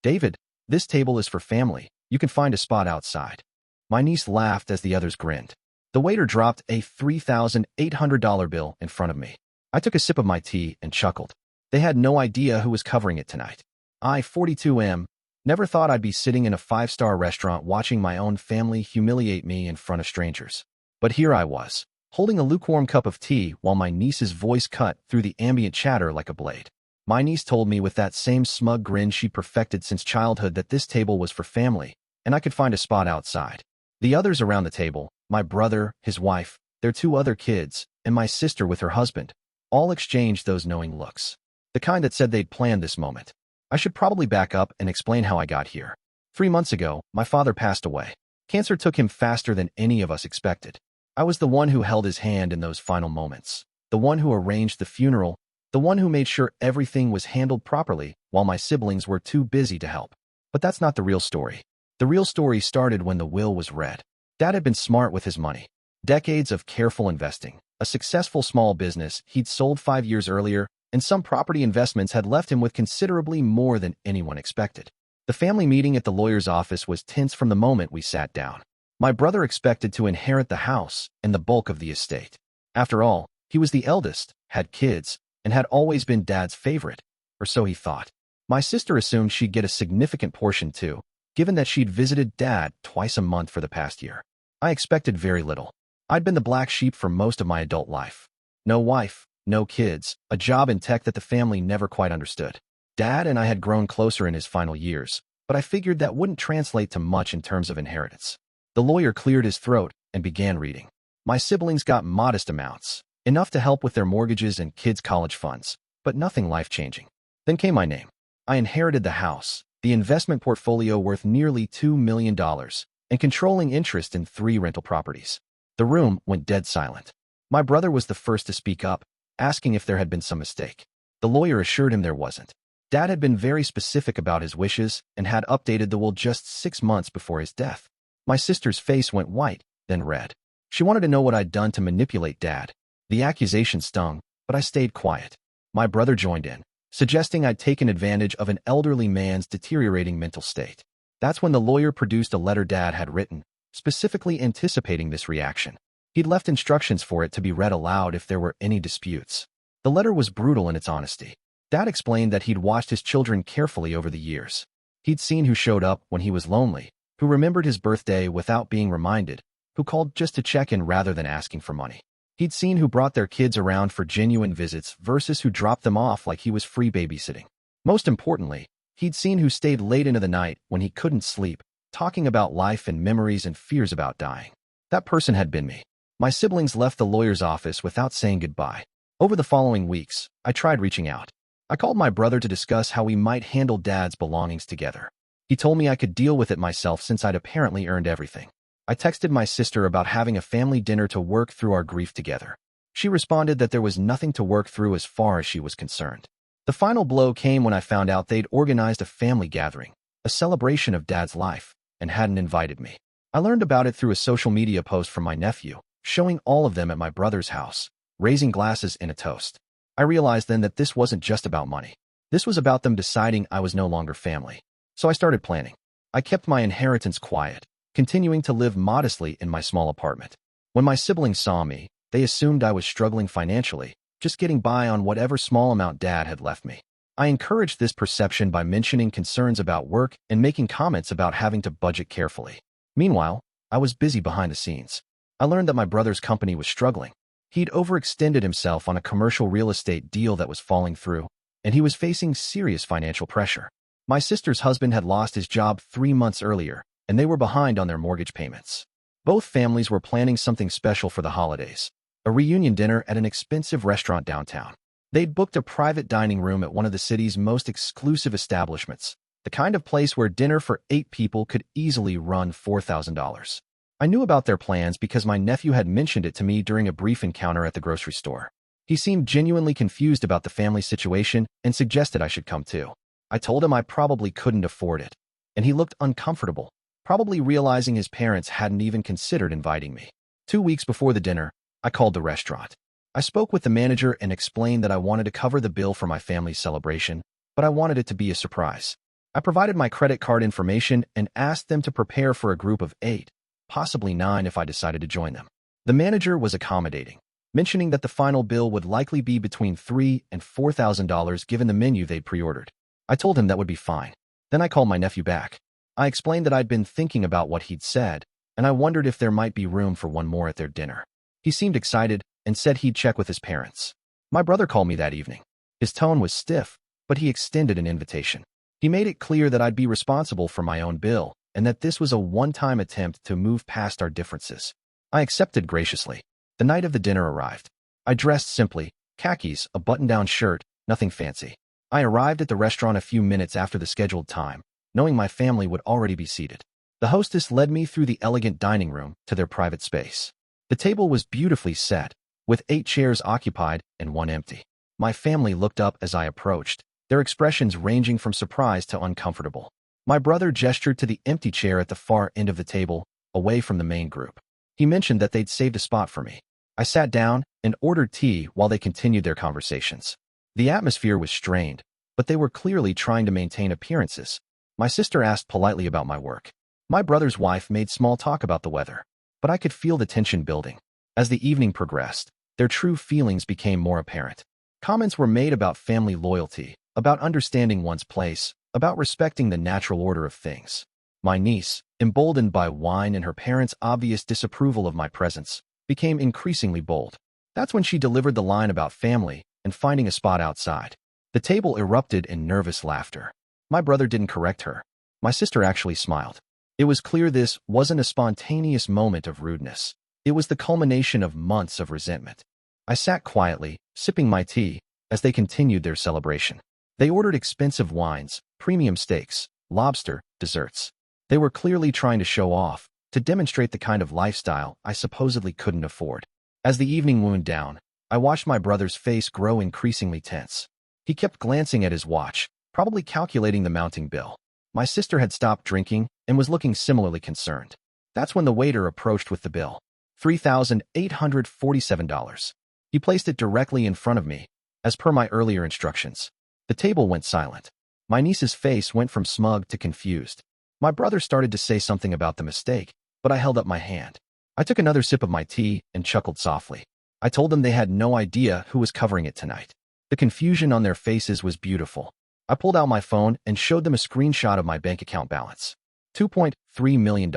"David, this table is for family. You can find a spot outside." My niece laughed as the others grinned. The waiter dropped a $3,800 bill in front of me. I took a sip of my tea and chuckled. They had no idea who was covering it tonight. I, 42M, never thought I'd be sitting in a five-star restaurant watching my own family humiliate me in front of strangers. But here I was, holding a lukewarm cup of tea while my niece's voice cut through the ambient chatter like a blade. My niece told me with that same smug grin she perfected since childhood that this table was for family, and I could find a spot outside. The others around the table, my brother, his wife, their two other kids, and my sister with her husband, all exchanged those knowing looks. The kind that said they'd planned this moment. I should probably back up and explain how I got here. 3 months ago, my father passed away. Cancer took him faster than any of us expected. I was the one who held his hand in those final moments, the one who arranged the funeral, the one who made sure everything was handled properly while my siblings were too busy to help. But that's not the real story. The real story started when the will was read. Dad had been smart with his money. Decades of careful investing, a successful small business he'd sold 5 years earlier, and some property investments had left him with considerably more than anyone expected. The family meeting at the lawyer's office was tense from the moment we sat down. My brother expected to inherit the house and the bulk of the estate. After all, he was the eldest, had kids, and had always been Dad's favorite, or so he thought. My sister assumed she'd get a significant portion too, given that she'd visited Dad twice a month for the past year. I expected very little. I'd been the black sheep for most of my adult life. No wife, no kids, a job in tech that the family never quite understood. Dad and I had grown closer in his final years, but I figured that wouldn't translate to much in terms of inheritance. The lawyer cleared his throat and began reading. My siblings got modest amounts, enough to help with their mortgages and kids' college funds, but nothing life-changing. Then came my name. I inherited the house, the investment portfolio worth nearly $2 million, and controlling interest in 3 rental properties. The room went dead silent. My brother was the first to speak up, asking if there had been some mistake. The lawyer assured him there wasn't. Dad had been very specific about his wishes and had updated the will just 6 months before his death. My sister's face went white, then red. She wanted to know what I'd done to manipulate Dad. The accusation stung, but I stayed quiet. My brother joined in, suggesting I'd taken advantage of an elderly man's deteriorating mental state. That's when the lawyer produced a letter Dad had written, specifically anticipating this reaction. He'd left instructions for it to be read aloud if there were any disputes. The letter was brutal in its honesty. Dad explained that he'd watched his children carefully over the years. He'd seen who showed up when he was lonely, who remembered his birthday without being reminded, who called just to check in rather than asking for money. He'd seen who brought their kids around for genuine visits versus who dropped them off like he was free babysitting. Most importantly, he'd seen who stayed late into the night when he couldn't sleep, talking about life and memories and fears about dying. That person had been me. My siblings left the lawyer's office without saying goodbye. Over the following weeks, I tried reaching out. I called my brother to discuss how we might handle Dad's belongings together. He told me I could deal with it myself since I'd apparently earned everything. I texted my sister about having a family dinner to work through our grief together. She responded that there was nothing to work through as far as she was concerned. The final blow came when I found out they'd organized a family gathering, a celebration of Dad's life, and hadn't invited me. I learned about it through a social media post from my nephew, showing all of them at my brother's house, raising glasses in a toast. I realized then that this wasn't just about money. This was about them deciding I was no longer family. So I started planning. I kept my inheritance quiet, continuing to live modestly in my small apartment. When my siblings saw me, they assumed I was struggling financially, just getting by on whatever small amount Dad had left me. I encouraged this perception by mentioning concerns about work and making comments about having to budget carefully. Meanwhile, I was busy behind the scenes. I learned that my brother's company was struggling. He'd overextended himself on a commercial real estate deal that was falling through, and he was facing serious financial pressure. My sister's husband had lost his job 3 months earlier, and they were behind on their mortgage payments. Both families were planning something special for the holidays, a reunion dinner at an expensive restaurant downtown. They'd booked a private dining room at one of the city's most exclusive establishments, the kind of place where dinner for 8 people could easily run $4,000. I knew about their plans because my nephew had mentioned it to me during a brief encounter at the grocery store. He seemed genuinely confused about the family situation and suggested I should come too. I told him I probably couldn't afford it, and he looked uncomfortable, probably realizing his parents hadn't even considered inviting me. 2 weeks before the dinner, I called the restaurant. I spoke with the manager and explained that I wanted to cover the bill for my family's celebration, but I wanted it to be a surprise. I provided my credit card information and asked them to prepare for a group of 8, possibly 9 if I decided to join them. The manager was accommodating, mentioning that the final bill would likely be between $3,000 and $4,000 given the menu they'd pre-ordered. I told him that would be fine. Then I called my nephew back. I explained that I'd been thinking about what he'd said, and I wondered if there might be room for one more at their dinner. He seemed excited and said he'd check with his parents. My brother called me that evening. His tone was stiff, but he extended an invitation. He made it clear that I'd be responsible for my own bill and that this was a one-time attempt to move past our differences. I accepted graciously. The night of the dinner arrived. I dressed simply, khakis, a button-down shirt, nothing fancy. I arrived at the restaurant a few minutes after the scheduled time, knowing my family would already be seated. The hostess led me through the elegant dining room to their private space. The table was beautifully set, with 8 chairs occupied and 1 empty. My family looked up as I approached, their expressions ranging from surprise to uncomfortable. My brother gestured to the empty chair at the far end of the table, away from the main group. He mentioned that they'd saved a spot for me. I sat down and ordered tea while they continued their conversations. The atmosphere was strained, but they were clearly trying to maintain appearances. My sister asked politely about my work. My brother's wife made small talk about the weather, but I could feel the tension building. As the evening progressed, their true feelings became more apparent. Comments were made about family loyalty, about understanding one's place, about respecting the natural order of things. My niece, emboldened by wine and her parents' obvious disapproval of my presence, became increasingly bold. That's when she delivered the line about family and finding a spot outside. The table erupted in nervous laughter. My brother didn't correct her. My sister actually smiled. It was clear this wasn't a spontaneous moment of rudeness. It was the culmination of months of resentment. I sat quietly, sipping my tea, as they continued their celebration. They ordered expensive wines, premium steaks, lobster, desserts. They were clearly trying to show off, to demonstrate the kind of lifestyle I supposedly couldn't afford. As the evening wound down, I watched my brother's face grow increasingly tense. He kept glancing at his watch, probably calculating the mounting bill. My sister had stopped drinking and was looking similarly concerned. That's when the waiter approached with the bill. $3,847. He placed it directly in front of me, as per my earlier instructions. The table went silent. My niece's face went from smug to confused. My brother started to say something about the mistake, but I held up my hand. I took another sip of my tea and chuckled softly. I told them they had no idea who was covering it tonight. The confusion on their faces was beautiful. I pulled out my phone and showed them a screenshot of my bank account balance. $2.3 million.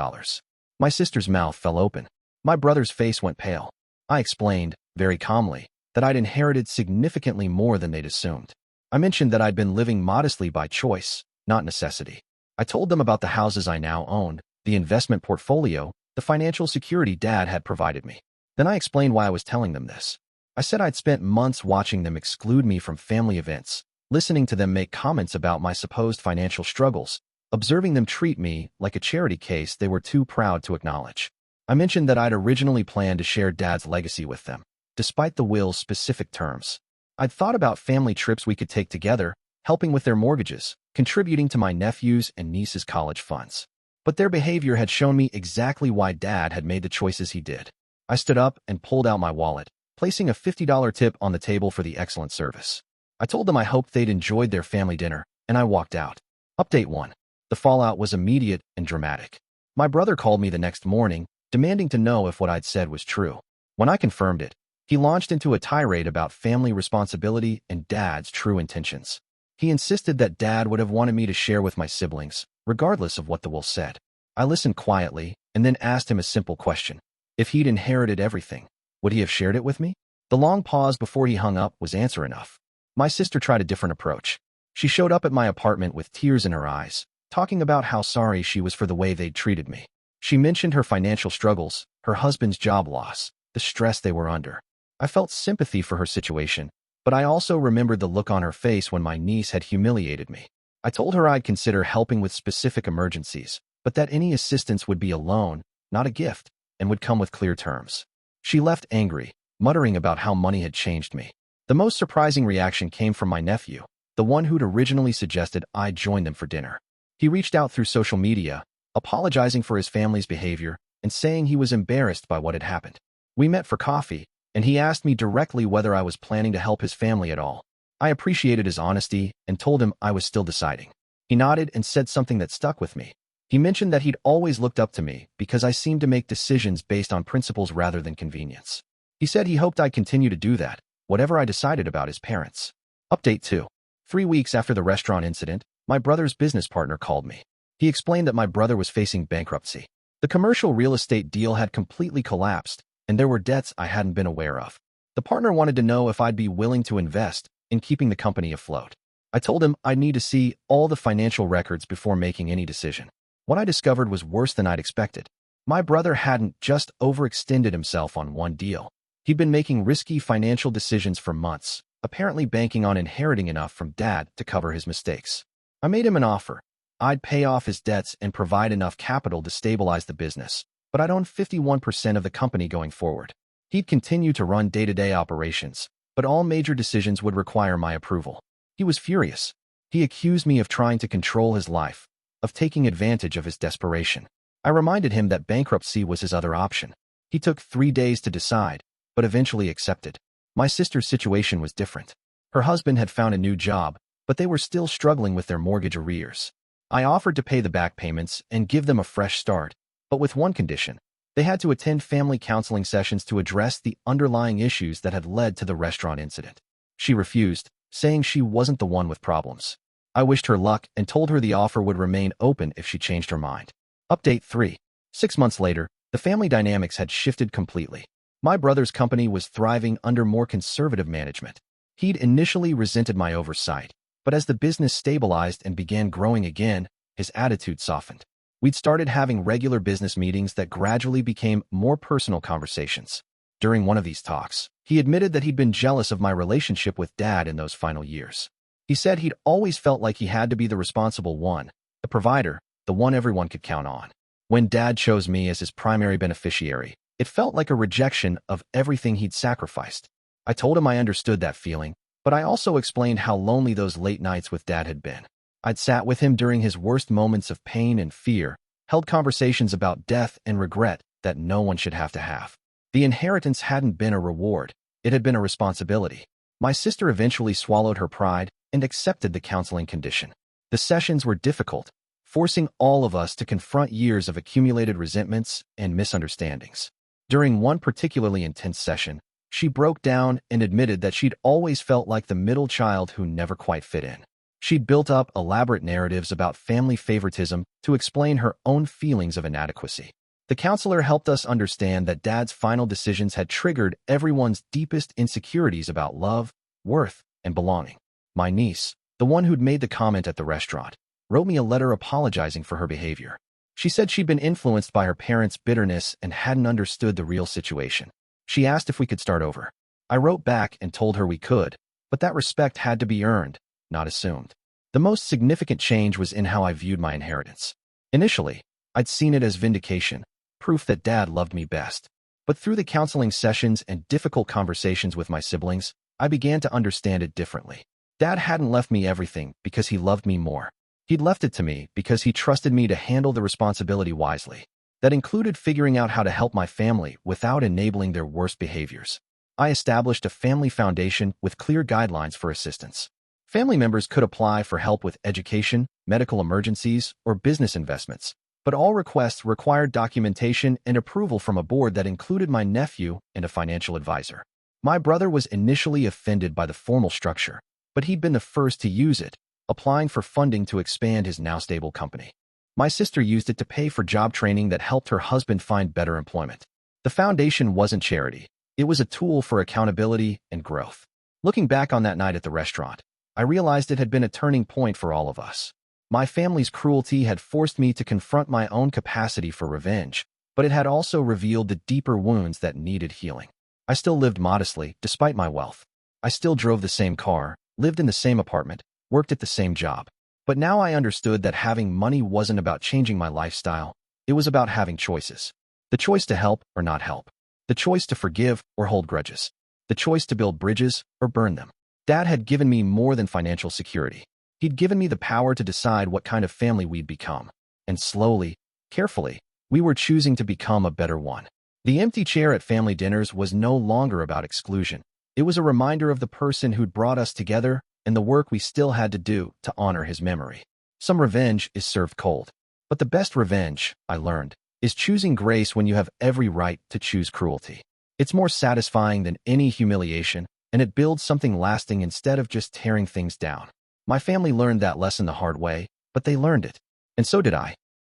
My sister's mouth fell open. My brother's face went pale. I explained, very calmly, that I'd inherited significantly more than they'd assumed. I mentioned that I'd been living modestly by choice, not necessity. I told them about the houses I now owned, the investment portfolio, the financial security Dad had provided me. Then I explained why I was telling them this. I said I'd spent months watching them exclude me from family events, listening to them make comments about my supposed financial struggles, observing them treat me like a charity case they were too proud to acknowledge. I mentioned that I'd originally planned to share Dad's legacy with them, despite the will's specific terms. I'd thought about family trips we could take together, helping with their mortgages, contributing to my nephew's and niece's college funds. But their behavior had shown me exactly why Dad had made the choices he did. I stood up and pulled out my wallet, placing a $50 tip on the table for the excellent service. I told them I hoped they'd enjoyed their family dinner, and I walked out. Update 1. The fallout was immediate and dramatic. My brother called me the next morning, demanding to know if what I'd said was true. When I confirmed it, he launched into a tirade about family responsibility and Dad's true intentions. He insisted that Dad would have wanted me to share with my siblings, regardless of what the will said. I listened quietly and then asked him a simple question. If he'd inherited everything, would he have shared it with me? The long pause before he hung up was answer enough. My sister tried a different approach. She showed up at my apartment with tears in her eyes, talking about how sorry she was for the way they'd treated me. She mentioned her financial struggles, her husband's job loss, the stress they were under. I felt sympathy for her situation, but I also remembered the look on her face when my niece had humiliated me. I told her I'd consider helping with specific emergencies, but that any assistance would be a loan, not a gift, and would come with clear terms. She left angry, muttering about how money had changed me. The most surprising reaction came from my nephew, the one who'd originally suggested I join them for dinner. He reached out through social media, apologizing for his family's behavior and saying he was embarrassed by what had happened. We met for coffee, and he asked me directly whether I was planning to help his family at all. I appreciated his honesty and told him I was still deciding. He nodded and said something that stuck with me. He mentioned that he'd always looked up to me because I seemed to make decisions based on principles rather than convenience. He said he hoped I'd continue to do that, whatever I decided about his parents. Update 2. 3 weeks after the restaurant incident, my brother's business partner called me. He explained that my brother was facing bankruptcy. The commercial real estate deal had completely collapsed, and there were debts I hadn't been aware of. The partner wanted to know if I'd be willing to invest in keeping the company afloat. I told him I'd need to see all the financial records before making any decision. What I discovered was worse than I'd expected. My brother hadn't just overextended himself on one deal. He'd been making risky financial decisions for months, apparently banking on inheriting enough from Dad to cover his mistakes. I made him an offer. I'd pay off his debts and provide enough capital to stabilize the business, but I'd own 51% of the company going forward. He'd continue to run day-to-day operations, but all major decisions would require my approval. He was furious. He accused me of trying to control his life, of taking advantage of his desperation. I reminded him that bankruptcy was his other option. He took 3 days to decide, but eventually accepted. My sister's situation was different. Her husband had found a new job, but they were still struggling with their mortgage arrears. I offered to pay the back payments and give them a fresh start, but with one condition. They had to attend family counseling sessions to address the underlying issues that had led to the restaurant incident. She refused, saying she wasn't the one with problems. I wished her luck and told her the offer would remain open if she changed her mind. Update 3. 6 months later, the family dynamics had shifted completely. My brother's company was thriving under more conservative management. He'd initially resented my oversight, but as the business stabilized and began growing again, his attitude softened. We'd started having regular business meetings that gradually became more personal conversations. During one of these talks, he admitted that he'd been jealous of my relationship with Dad in those final years. He said he'd always felt like he had to be the responsible one, the provider, the one everyone could count on. When Dad chose me as his primary beneficiary, it felt like a rejection of everything he'd sacrificed. I told him I understood that feeling, but I also explained how lonely those late nights with Dad had been. I'd sat with him during his worst moments of pain and fear, held conversations about death and regret that no one should have to have. The inheritance hadn't been a reward, it had been a responsibility. My sister eventually swallowed her pride and accepted the counseling condition. The sessions were difficult, forcing all of us to confront years of accumulated resentments and misunderstandings. During one particularly intense session, she broke down and admitted that she'd always felt like the middle child who never quite fit in. She'd built up elaborate narratives about family favoritism to explain her own feelings of inadequacy. The counselor helped us understand that Dad's final decisions had triggered everyone's deepest insecurities about love, worth, and belonging. My niece, the one who'd made the comment at the restaurant, wrote me a letter apologizing for her behavior. She said she'd been influenced by her parents' bitterness and hadn't understood the real situation. She asked if we could start over. I wrote back and told her we could, but that respect had to be earned, not assumed. The most significant change was in how I viewed my inheritance. Initially, I'd seen it as vindication, proof that Dad loved me best. But through the counseling sessions and difficult conversations with my siblings, I began to understand it differently. Dad hadn't left me everything because he loved me more. He'd left it to me because he trusted me to handle the responsibility wisely. That included figuring out how to help my family without enabling their worst behaviors. I established a family foundation with clear guidelines for assistance. Family members could apply for help with education, medical emergencies, or business investments, but all requests required documentation and approval from a board that included my nephew and a financial advisor. My brother was initially offended by the formal structure, but he'd been the first to use it, applying for funding to expand his now stable company. My sister used it to pay for job training that helped her husband find better employment. The foundation wasn't charity. It was a tool for accountability and growth. Looking back on that night at the restaurant, I realized it had been a turning point for all of us. My family's cruelty had forced me to confront my own capacity for revenge, but it had also revealed the deeper wounds that needed healing. I still lived modestly, despite my wealth. I still drove the same car, lived in the same apartment, worked at the same job. But now I understood that having money wasn't about changing my lifestyle. It was about having choices. The choice to help or not help. The choice to forgive or hold grudges. The choice to build bridges or burn them. Dad had given me more than financial security. He'd given me the power to decide what kind of family we'd become. And slowly, carefully, we were choosing to become a better one. The empty chair at family dinners was no longer about exclusion. It was a reminder of the person who'd brought us together and the work we still had to do to honor his memory. Some revenge is served cold. But the best revenge, I learned, is choosing grace when you have every right to choose cruelty. It's more satisfying than any humiliation, and it builds something lasting instead of just tearing things down. My family learned that lesson the hard way, but they learned it. And so did I.